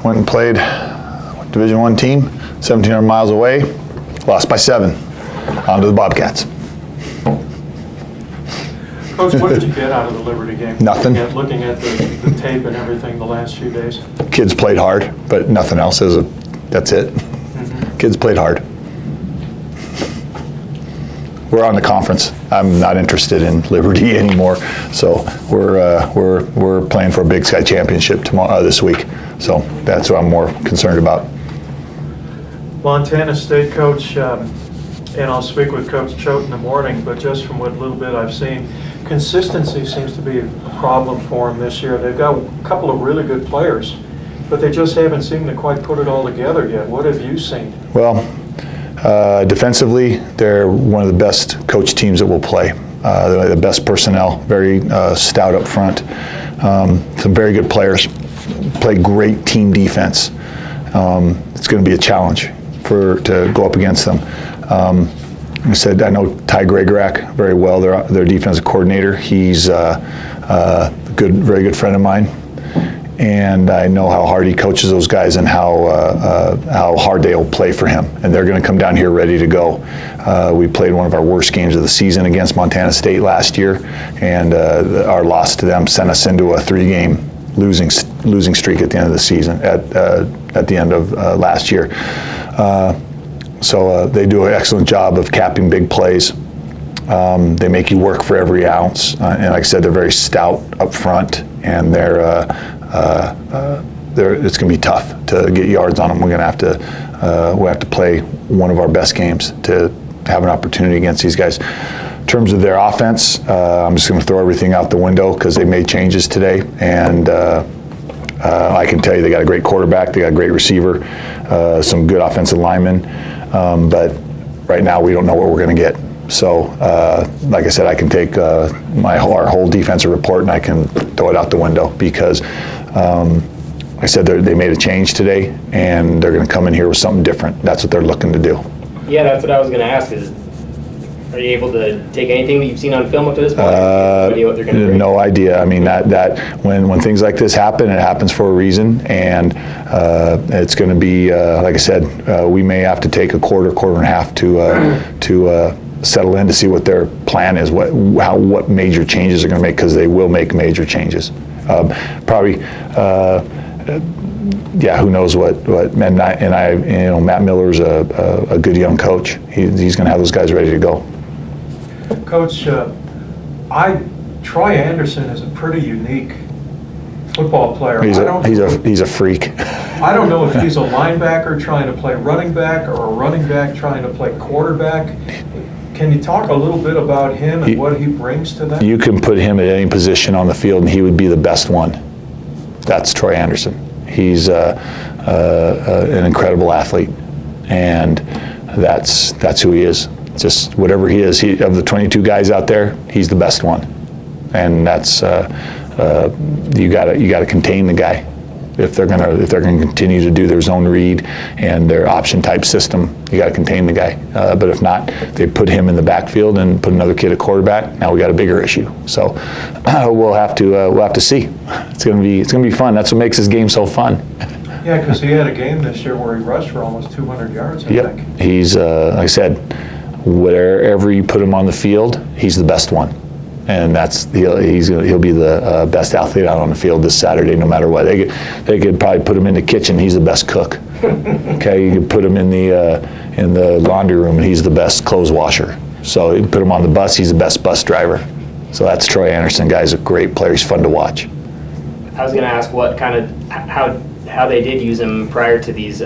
went and played Division I team, 1,700 miles away, lost by 7, on to the Bobcats. Coach, what did you get out of the Liberty game? Nothing. Looking at the tape and everything the last few days? Kids played hard, but nothing else. That's it. Mm-hmm. Kids played hard. We're on the conference. I'm not interested in Liberty anymore. So we're playing for a Big Sky championship tomorrow, this week. So that's what I'm more concerned about. Montana State coach, and I'll speak with Coach Choate in the morning, but just from what little bit I've seen, consistency seems to be a problem for them this year. They've got a couple of really good players, but they just haven't seemed to quite put it all together yet. What have you seen? Well, defensively, they're one of the best coach teams that will play. They're the best personnel, very stout up front. Some very good players, play great team defense. It's going to be a challenge to go up against them. I said, I know Ty Gregorak very well, their defensive coordinator. He's a very good friend of mine, and I know how hard he coaches those guys and how hard they will play for him. And they're going to come down here ready to go. We played one of our worst games of the season against Montana State last year, and our loss to them sent us into a 3-game losing streak at the end of the season, at the end of last year. So they do an excellent job of capping big plays. They make you work for every ounce, and like I said, they're very stout up front, and it's going to be tough to get yards on them. We're going to have to play one of our best games to have an opportunity against these guys. In terms of their offense, I'm just going to throw everything out the window because they made changes today, and I can tell you they got a great quarterback, they got a great receiver, some good offensive linemen, but right now we don't know what we're going to get. So, like I said, I can take our whole defensive report and I can throw it out the window because, like I said, they made a change today and they're going to come in here with something different. That's what they're looking to do. Yeah, that's what I was going to ask is, are you able to take anything that you've seen on film up to this point? What they're going to bring? No idea. I mean, that when things like this happen, it happens for a reason, and it's going to be like I said, we may have to take a quarter and a half to settle in to see what their plan is, what major changes they're going to make, because they will make major changes. Probably. Yeah, who knows what and I Matt Miller's a good young coach. He's going to have those guys ready to go. Coach, Troy Anderson is a pretty unique football player. He's a freak. I don't know if he's a linebacker trying to play running back or a running back trying to play quarterback. Can you talk a little bit about him and what he brings to that? You can put him at any position on the field and he would be the best one. That's Troy Anderson. He's an incredible athlete, and that's who he is. Just whatever he is, of the 22 guys out there, he's the best one, and that's you got to contain the guy. If they're gonna continue to do their zone read and their option type system, you got to contain the guy. But if not, they put him in the backfield and put another kid at quarterback. Now we got a bigger issue. So we'll have to see. It's gonna be fun. That's what makes this game so fun. Yeah, because he had a game this year where he rushed for almost 200 yards. I think. He's like I said, wherever you put him on the field, he's the best one. And he'll be the best athlete out on the field this Saturday, no matter what. They could probably put him in the kitchen. He's the best cook. Okay, you could put him in the laundry room, and he's the best clothes washer. So you put him on the bus, he's the best bus driver. So that's Troy Anderson. Guy's a great player. He's fun to watch. I was going to ask what kind of how they did use him prior to these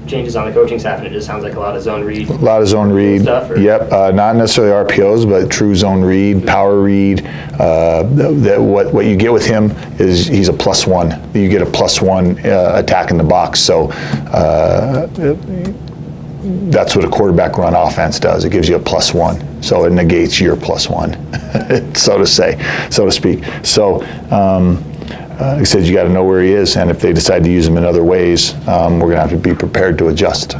changes on the coaching staff, and it just sounds like a lot of zone read. A lot of zone read stuff. Yep, not necessarily RPOs, but true zone read, power read. What you get with him is he's a +1. You get a +1 attack in the box. So that's what a quarterback run offense does. It gives you a +1. So it negates your +1, so to speak. So. Like I said, you got to know where he is, and if they decide to use him in other ways, we're going to have to be prepared to adjust.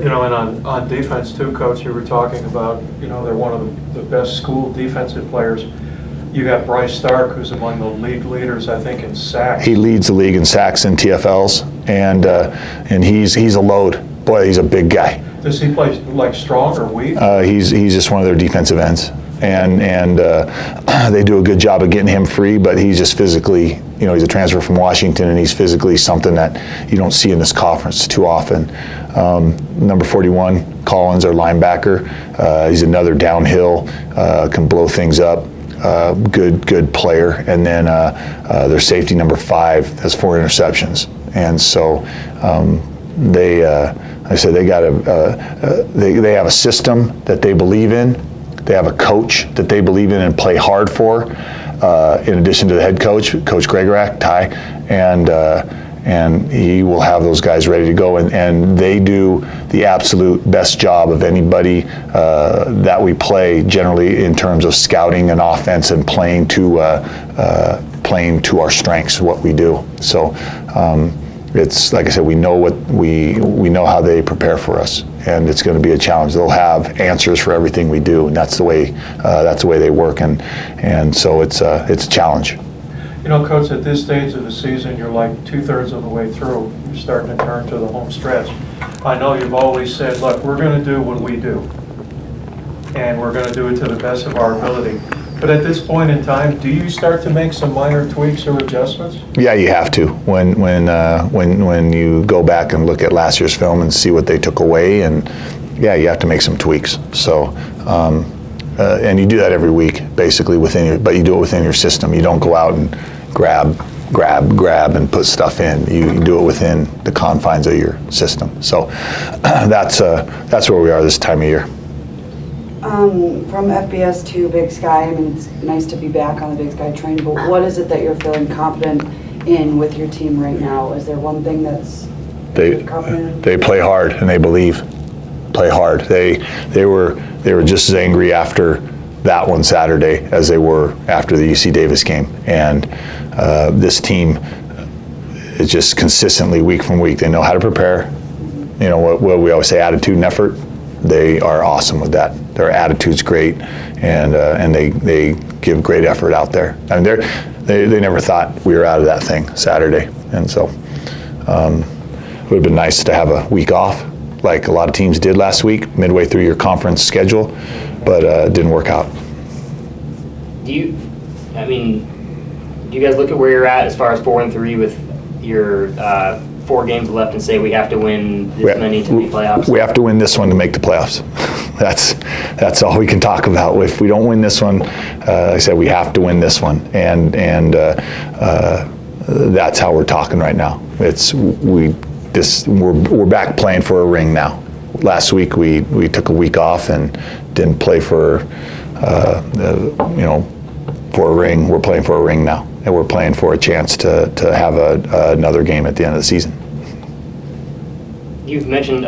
You know, and on defense too, Coach, you were talking about, they're one of the best school defensive players. You got Bryce Stark, who's among the league leaders, I think, in sacks. He leads the league in sacks and TFLs, and he's a load. Boy, he's a big guy. Does he play like strong or weak? He's just one of their defensive ends, and they do a good job of getting him free. But he's just physically, he's a transfer from Washington, and he's physically something that you don't see in this conference too often. Number 41, Collins, our linebacker. He's another downhill, can blow things up. Good player. And then their safety, number 5, has 4 interceptions. And so they have a system that they believe in. They have a coach that they believe in and play hard for. In addition to the head coach, Coach Gregorak, Ty, and he will have those guys ready to go. And they do the absolute best job of anybody that we play, generally in terms of scouting an offense and playing to our strengths, what we do. So it's like I said, we know how they prepare for us, and it's going to be a challenge. They'll have answers for everything we do, and that's the way they work, and so it's a challenge. Coach, at this stage of the season, you're like 2/3 of the way through. You're starting to turn to the home stretch. I know you've always said, look, we're going to do what we do, and we're going to do it to the best of our ability. But at this point in time, do you start to make some minor tweaks or adjustments? Yeah, you have to. When you go back and look at last year's film and see what they took away, and yeah, you have to make some tweaks. So, and you do that every week, basically but you do it within your system. You don't go out and grab and put stuff in. You do it within the confines of your system. So that's where we are this time of year. From FBS to Big Sky, I mean, it's nice to be back on the Big Sky train, but what is it that you're feeling confident in with your team right now? Is there one thing you're confident in? They play hard and they play hard. They were just as angry after that one Saturday as they were after the UC Davis game. And this team is just consistently, week from week, they know how to prepare. What we always say, attitude and effort. They are awesome with that. Their attitude's great, and they give great effort out there. I mean, they never thought we were out of that thing Saturday, and so it would have been nice to have a week off, like a lot of teams did last week, midway through your conference schedule, but it didn't work out. Do you guys look at where you're at as far as 4-3 with your 4 games left and say we have to win this many to make playoffs? We have to win this one to make the playoffs. That's all we can talk about. If we don't win this one, like I said, we have to win this one, and that's how we're talking right now. We're back playing for a ring now. Last week we took a week off and didn't play for a ring. We're playing for a ring now, and we're playing for a chance to have another game at the end of the season. You've mentioned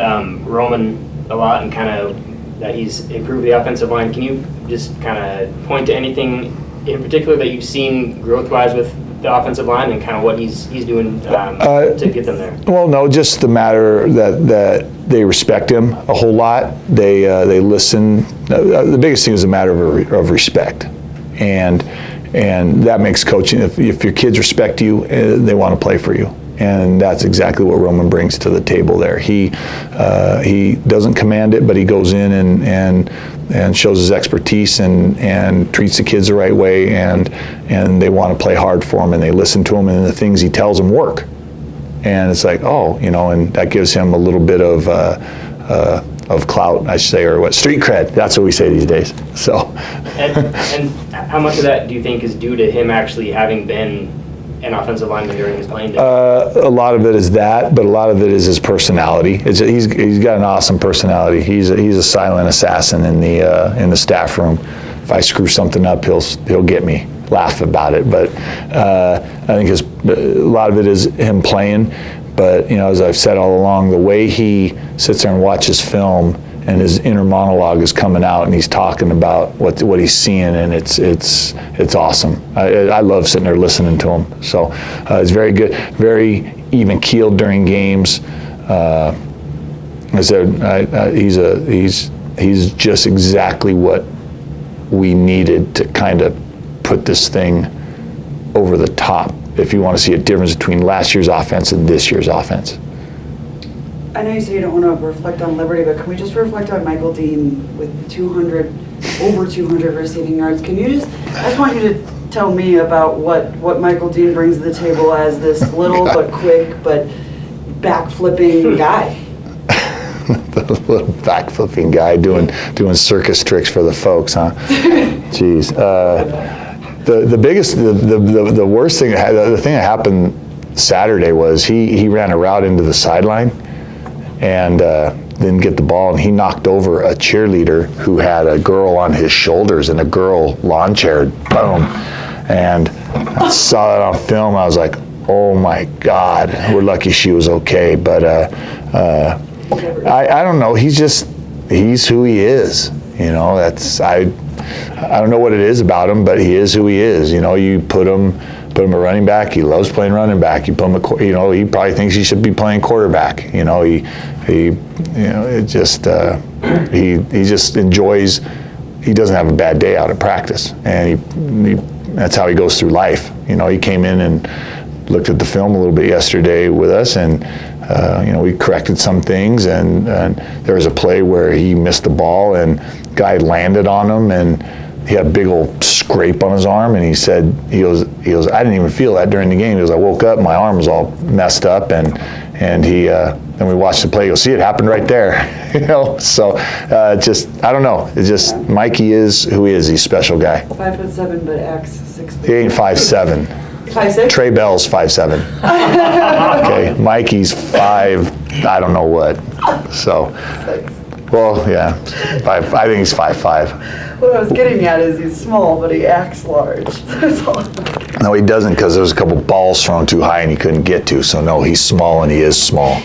Roman a lot and kind of that he's improved the offensive line. Can you just kind of point to anything in particular that you've seen growth-wise with the offensive line and kind of what he's doing to get them there? Well, no, just the matter that they respect him a whole lot. They listen. The biggest thing is a matter of respect, and that makes coaching. If your kids respect you, they want to play for you. And that's exactly what Roman brings to the table there. He doesn't command it, but he goes in and shows his expertise and treats the kids the right way, and they want to play hard for him, and they listen to him, and the things he tells them work. And it's like, and that gives him a little bit of clout, I should say, or street cred. That's what we say these days. So. And how much of that do you think is due to him actually having been an offensive lineman during his playing days? A lot of it is that, but a lot of it is his personality. He's got an awesome personality. He's a silent assassin in the staff room. If I screw something up, he'll get me, laugh about it. But I think a lot of it is him playing. But as I've said all along, the way he sits there and watches film, and his inner monologue is coming out, and he's talking about what he's seeing, and it's awesome. I love sitting there listening to him. So it's very good, very even keeled during games. I said he's just exactly what we needed to kind of put this thing over the top if you want to see a difference between last year's offense and this year's offense. I know you say you don't want to reflect on Liberty, but can we just reflect on Michael Dean with over 200 receiving yards? I just want you to tell me about what Michael Dean brings to the table as this little but quick but back-flipping guy. The little back-flipping guy doing circus tricks for the folks, huh? Jeez. The worst thing, the thing that happened Saturday was he ran a route into the sideline and didn't get the ball, and he knocked over a cheerleader who had a girl on his shoulders and a girl lawn chaired. Boom. And I saw it on film. I was like, oh my God, we're lucky she was okay. But I don't know. He's who he is. You know, I don't know what it is about him, but he is who he is. You know, you put him a running back. He loves playing running back. You put him he probably thinks he should be playing quarterback. You know, he just enjoys. He doesn't have a bad day out at practice, and that's how he goes through life. You know, he came in and looked at the film a little bit yesterday with us, and we corrected some things, and there was a play where he missed the ball, and guy landed on him, and he had a big old scrape on his arm, and he goes, I didn't even feel that during the game. He goes, I woke up, my arm was all messed up, and then we watched the play. You'll see it happened right there, So I don't know. It's just Mikey is who he is. He's a special guy. 5'7", but X 6 feet. He ain't 5'7". 5'6"? Trey Bell's 5'7". Okay, Mikey's 5. I don't know what. So, well, yeah, 5. I think he's 5'5". What I was getting at is he's small, but he acts large. That's all. No, he doesn't, because there was a couple balls thrown too high and he couldn't get to. So no, he's small and he is small.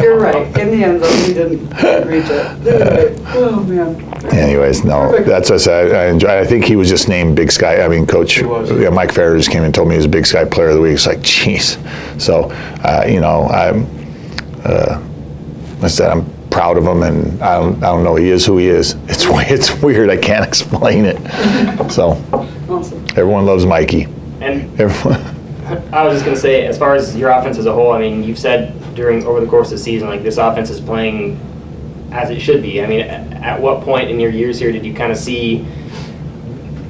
You're right. In the end zone, he didn't reach it. Oh man. Anyways, no, Perfect. that's what I said. I enjoy. I think he was just named Big Sky. I mean, Coach Mike Farrer just came and told me he was a Big Sky Player of the Week. It's like, jeez. So, I said I'm proud of him, and I don't know. He is who he is. It's weird. I can't explain it. So, Awesome. Everyone loves Mikey. And Everyone. I was just going to say, as far as your offense as a whole, I mean, you've said over the course of the season, like, this offense is playing as it should be. I mean, at what point in your years here did you kind of see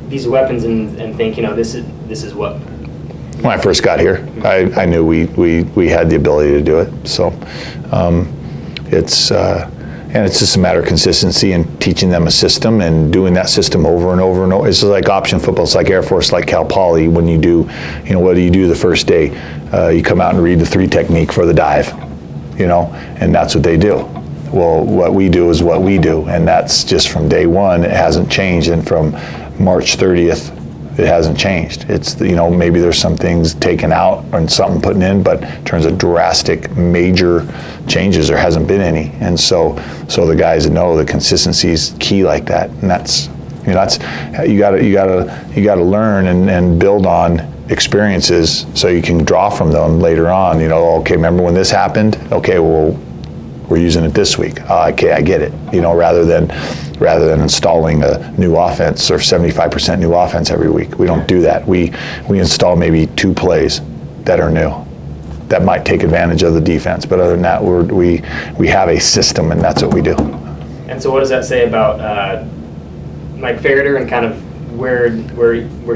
these weapons and think, this is what? When I first got here, I knew we had the ability to do it. So it's just a matter of consistency and teaching them a system and doing that system over and over and over. It's just like option football. It's like Air Force, like Cal Poly. When you do, what do you do the first day? You come out and read the 3 technique for the dive, and that's what they do. Well, what we do is what we do, and that's just from day one. It hasn't changed, and from March 30th, it hasn't changed. It's, maybe there's some things taken out and something put in, but in terms of drastic, major changes, there hasn't been any. And so the guys know the consistency is key like that, and that's you got to learn and build on experiences so you can draw from them later on. Okay, remember when this happened? Okay, well, we're using it this week. Okay, I get it. Rather than installing a new offense or 75% new offense every week. We don't do that. We install maybe 2 plays that are new, that might take advantage of the defense. But other than that, we have a system, and that's what we do. And so what does that say about Mike Farrer and kind of where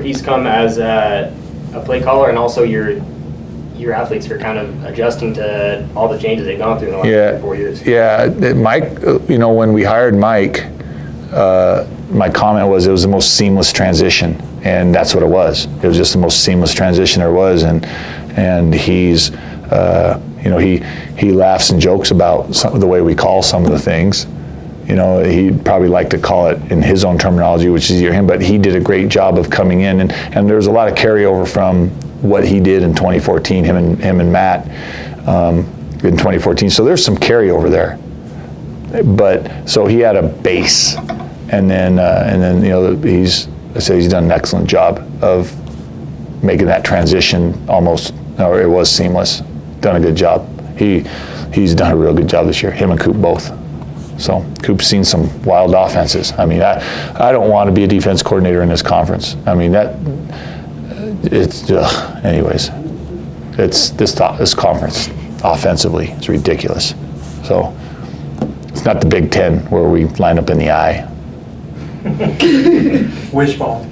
he's come as a play caller, and also your athletes for kind of adjusting to all the changes they've gone through in the last 3 or 4 years? Yeah, Mike, when we hired Mike, my comment was it was the most seamless transition, and that's what it was. It was just the most seamless transition there was, and he's, he laughs and jokes about the way we call some of the things. He'd probably like to call it in his own terminology, which is easier for him, but he did a great job of coming in, and there's a lot of carryover from what he did in 2014, him and Matt in 2014. So there's some carryover there. But so he had a base, and then he's done an excellent job of making that transition it was seamless. Done a good job. He's done a real good job this year. Him and Coop both. So Coop's seen some wild offenses. I mean, I don't want to be a defense coordinator in this conference. I mean, anyways, it's this conference offensively is ridiculous. So it's not the Big Ten where we line up in the eye. Wishbone.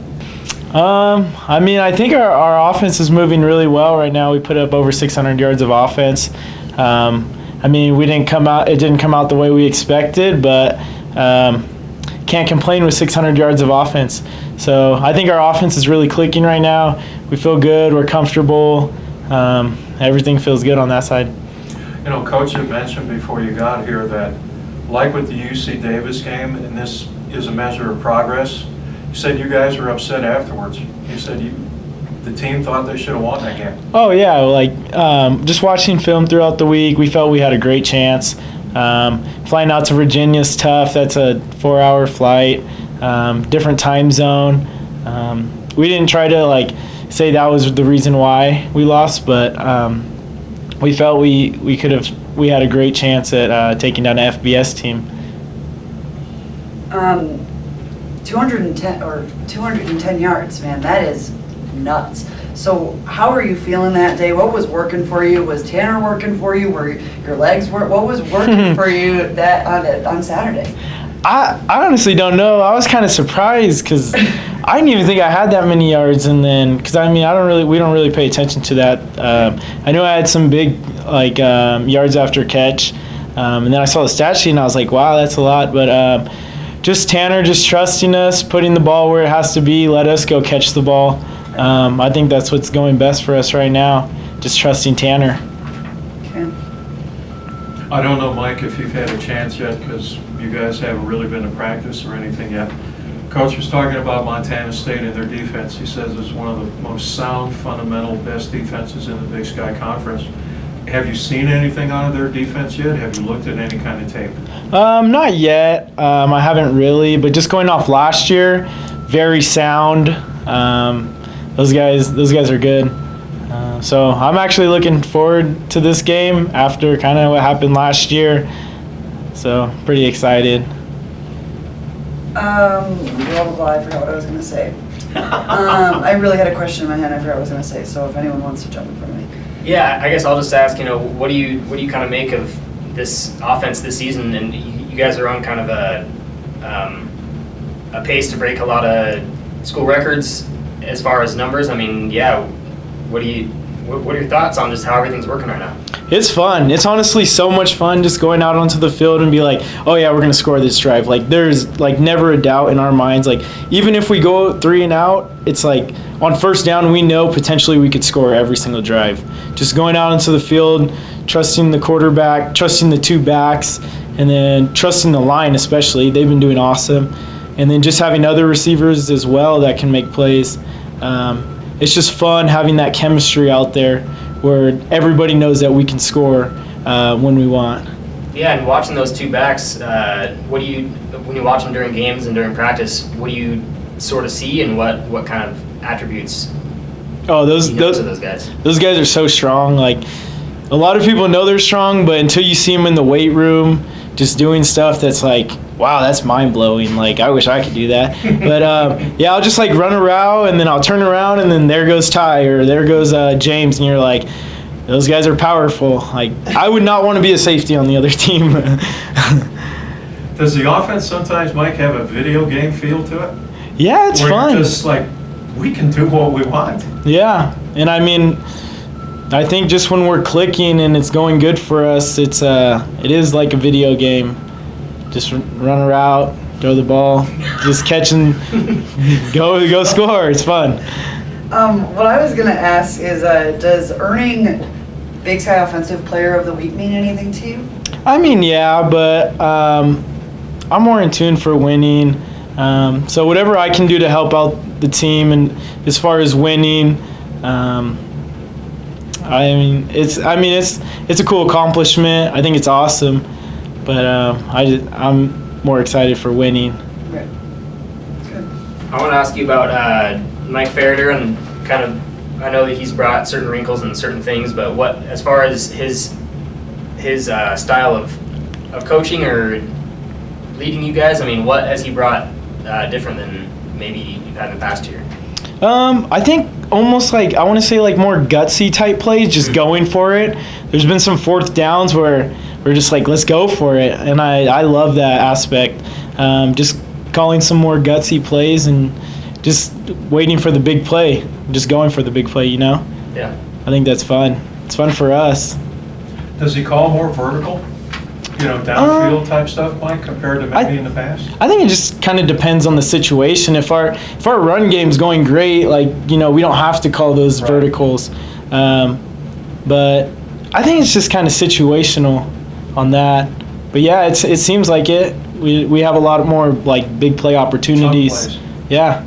I mean, I think our offense is moving really well right now. We put up over 600 yards of offense. I mean, it didn't come out the way we expected, but can't complain with 600 yards of offense. So I think our offense is really clicking right now. We feel good. We're comfortable. Everything feels good on that side. You know, Coach had mentioned before you got here that, like with the UC Davis game, and this is a measure of progress, you said you guys were upset afterwards. You said the team thought they should have won that game. Oh, yeah. Like, just watching film throughout the week, we felt we had a great chance. Flying out to Virginia is tough. That's a 4-hour flight, different time zone. We didn't try to, say that was the reason why we lost, but we felt we had a great chance at taking down an FBS team. 210 yards, man, that is nuts. So how are you feeling that day? What was working for you? Was Tanner working for you? Were your legs what was working for you on Saturday? I honestly don't know. I was kind of surprised because I didn't even think I had that many yards, and then because I mean we don't really pay attention to that. I knew I had some big yards after catch, and then I saw the stat sheet and I was like, wow, that's a lot. But just Tanner just trusting us, putting the ball where it has to be, let us go catch the ball. I think that's what's going best for us right now, just trusting Tanner. Okay. I don't know, Mike, if you've had a chance yet, because you guys haven't really been to practice or anything yet. Coach was talking about Montana State and their defense. He says it's one of the most sound, fundamental, best defenses in the Big Sky Conference. Have you seen anything out of their defense yet? Have you looked at any kind of tape? Not yet. I haven't really, but just going off last year, very sound. Those guys are good. So I'm actually looking forward to this game after kind of what happened last year. So pretty excited. Blah, blah, blah, I forgot what I was going to say. I really had a question in my head. I forgot what I was going to say. So if anyone wants to jump in front of me. Yeah, I guess I'll just ask, what do you kind of make of this offense this season? And you guys are on kind of a pace to break a lot of school records as far as numbers. I mean, yeah, what are your thoughts on just how everything's working right now? It's fun. It's honestly so much fun just going out onto the field and be like, oh yeah, we're going to score this drive. Like there's never a doubt in our minds. Like even if we go 3 and out, it's like on first down, we know potentially we could score every single drive. Just going out into the field, trusting the quarterback, trusting the 2 backs, and then trusting the line especially. They've been doing awesome. And then just having other receivers as well that can make plays. It's just fun having that chemistry out there where everybody knows that we can score when we want. Yeah, and watching those 2 backs, when you watch them during games and during practice, what do you sort of see, and what kind of attributes? Oh, those guys. Those guys are so strong. Like a lot of people know they're strong, but until you see them in the weight room, just doing stuff that's like, wow, that's mind blowing. Like I wish I could do that. But yeah, I'll just run a route and then I'll turn around and then there goes Ty or there goes James, and you're like, those guys are powerful. Like I would not want to be a safety on the other team. Does the offense sometimes, Mike, have a video game feel to it? Yeah, it's fun. You're just like, we can do what we want. Yeah, and I mean, I think just when we're clicking and it's going good for us, it is like a video game. Just run a route, throw the ball, just catch and go score. It's fun. What I was going to ask is, does earning Big Sky Offensive Player of the Week mean anything to you? I mean, yeah, but I'm more in tune for winning. So whatever I can do to help out the team, and as far as winning, it's a cool accomplishment. I think it's awesome, but I'm more excited for winning. Right. Good. I want to ask you about Mike Ferreter, and kind of, I know that he's brought certain wrinkles and certain things, but what, as far as his style of coaching, or leading you guys? I mean, what has he brought different than maybe you've had in the past year? I think almost like, I want to say like more gutsy type plays, just going for it. There's been some fourth downs where we're just like, let's go for it. And I love that aspect. Just calling some more gutsy plays and just waiting for the big play, just going for the big play, you know? Yeah. I think that's fun. It's fun for us. Does he call more vertical, downfield type stuff, Mike, compared to maybe in the past? I think it just kind of depends on the situation. If our run game's going great, like, we don't have to call those Right. verticals. But I think it's just kind of situational on that. But yeah, it seems like it. We have a lot more like big play opportunities. Some plays. Yeah.